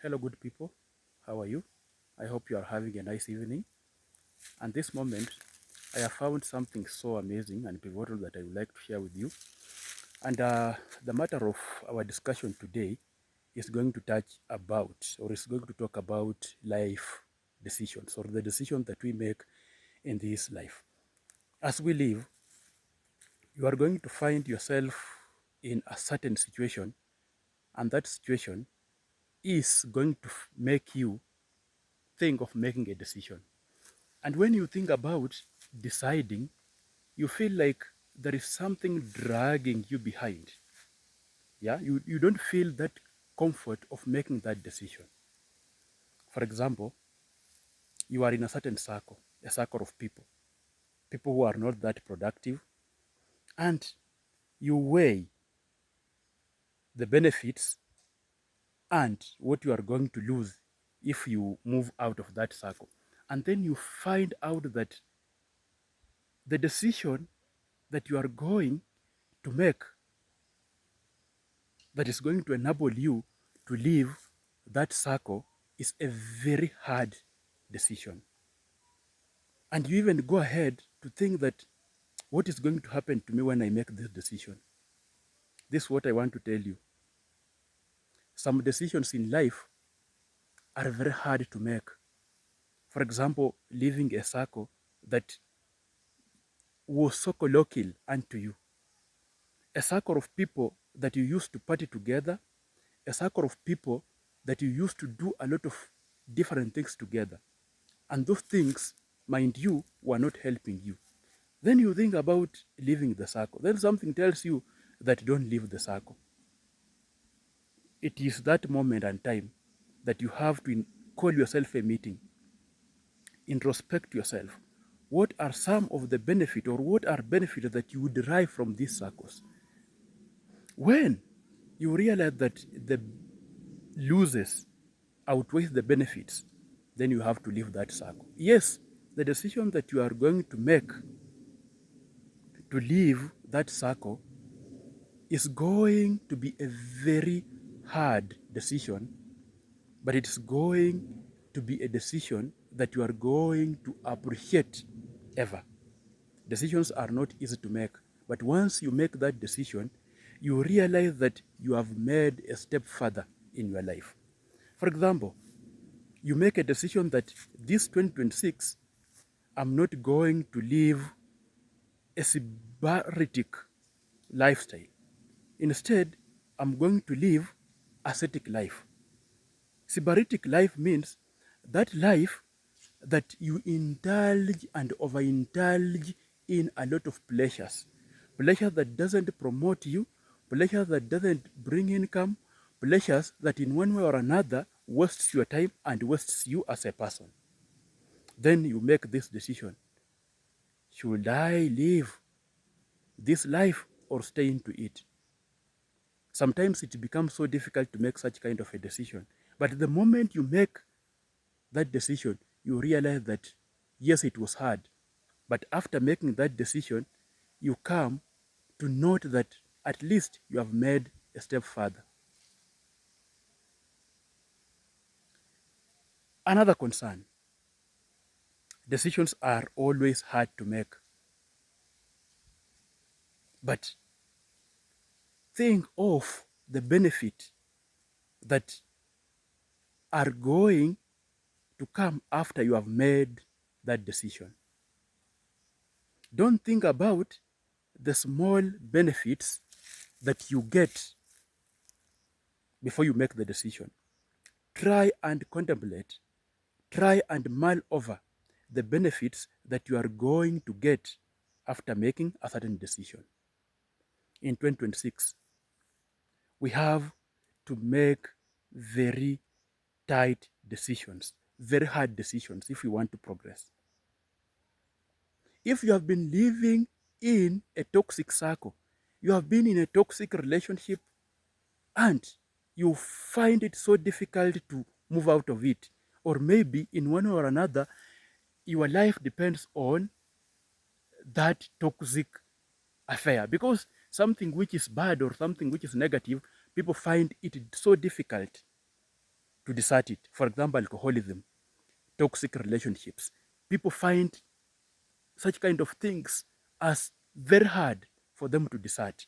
Hello, good people. How are you? I hope you are having a nice evening. And this moment, I have found something so amazing and pivotal that I would like to share with you. And the matter of our discussion today is going to touch about, or is going to talk about life decisions, or the decisions that we make in this life. As we live, you are going to find yourself in a certain situation, and that situation is going to make you think of making a decision. And when you think about deciding, you feel like there is something dragging you behind. Yeah, you don't feel that comfort of making that decision. For example, you are in a certain circle, a circle of people who are not that productive, and you weigh the benefits and what you are going to lose if you move out of that circle. And then you find out that the decision that you are going to make that is going to enable you to leave that circle is a very hard decision. And you even go ahead to think that what is going to happen to me when I make this decision? This is what I want to tell you. Some decisions in life are very hard to make. For example, leaving a circle that was so colloquial unto you, a circle of people that you used to party together, a circle of people that you used to do a lot of different things together. And those things, mind you, were not helping you. Then you think about leaving the circle. Then something tells you that don't leave the circle. It is that moment and time that you have to call yourself a meeting, introspect yourself. What are some of the benefit or what are benefits that you would derive from these circles? When you realize that the losses outweighs the benefits, then you have to leave that circle. Yes, the decision that you are going to make to leave that circle is going to be a very hard decision, but it's going to be a decision that you are going to appreciate ever. Decisions are not easy to make, but once you make that decision, you realize that you have made a step further in your life. For example, you make a decision that this 2026, I'm not going to live a sybaritic lifestyle. Instead, I'm going to live ascetic life. Sybaritic life means that life that you indulge and overindulge in a lot of pleasures. Pleasures that doesn't promote you, pleasures that doesn't bring income, pleasures that in one way or another wastes your time and wastes you as a person. Then you make this decision. Should I live this life or stay into it? Sometimes it becomes so difficult to make such kind of a decision. But the moment you make that decision, you realize that yes, it was hard. But after making that decision, you come to note that at least you have made a step further. Another concern, decisions are always hard to make. But think of the benefit that are going to come after you have made that decision. Don't think about the small benefits that you get before you make the decision. Try and contemplate, try and mull over the benefits that you are going to get after making a certain decision. In 2026, we have to make very tight decisions, very hard decisions if we want to progress. If you have been living in a toxic circle, you have been in a toxic relationship, and you find it so difficult to move out of it, or maybe in one way or another, your life depends on that toxic affair, because something which is bad or something which is negative, people find it so difficult to desert it. For example, alcoholism, toxic relationships. People find such kind of things as very hard for them to desert.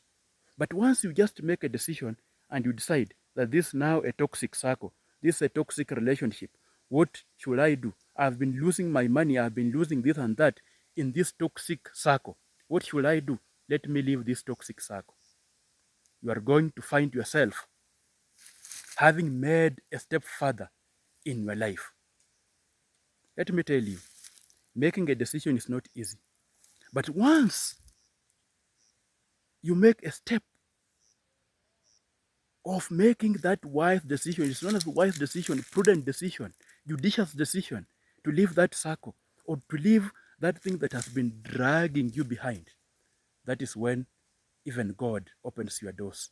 But once you just make a decision and you decide that this is now a toxic circle, this is a toxic relationship, what should I do? I've been losing my money, I've been losing this and that in this toxic circle. What should I do? Let me leave this toxic circle. You are going to find yourself having made a step further in your life. Let me tell you, making a decision is not easy. But once you make a step of making that wise decision, it's not a wise decision, prudent decision, judicious decision to leave that circle or to leave that thing that has been dragging you behind, that is when even God opens your doors.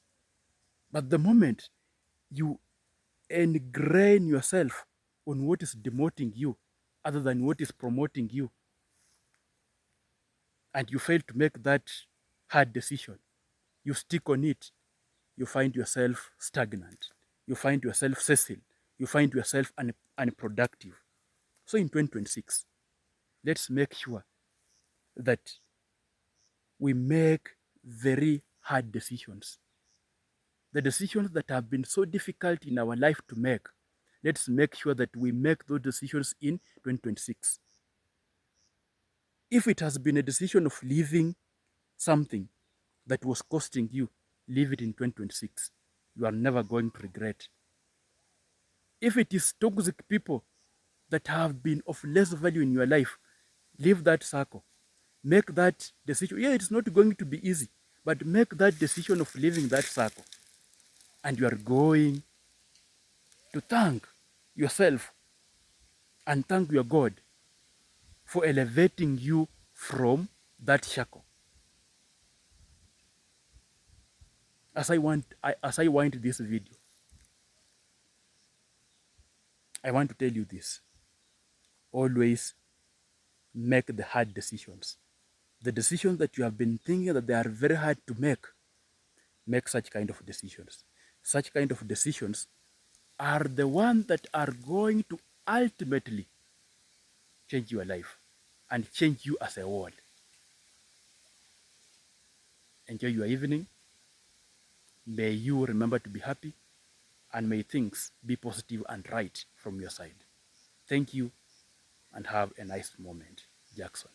But the moment you ingrain yourself on what is demoting you other than what is promoting you, and you fail to make that hard decision, you stick on it, you find yourself stagnant. You find yourself cecil. You find yourself unproductive. So in 2026, let's make sure that we make very hard decisions. The decisions that have been so difficult in our life to make, let's make sure that we make those decisions in 2026. If it has been a decision of leaving something that was costing you, leave it in 2026. You are never going to regret. If it is toxic people that have been of less value in your life, leave that circle. Make that decision. Yeah, it's not going to be easy, but make that decision of leaving that circle. And you are going to thank yourself and thank your God for elevating you from that shackle. As I wind this video, I want to tell you this. Always make the hard decisions. The decisions that you have been thinking that they are very hard to make such kind of decisions. Such kind of decisions are the ones that are going to ultimately change your life and change you as a whole. Enjoy your evening. May you remember to be happy, and may things be positive and right from your side. Thank you, and have a nice moment. Jackson.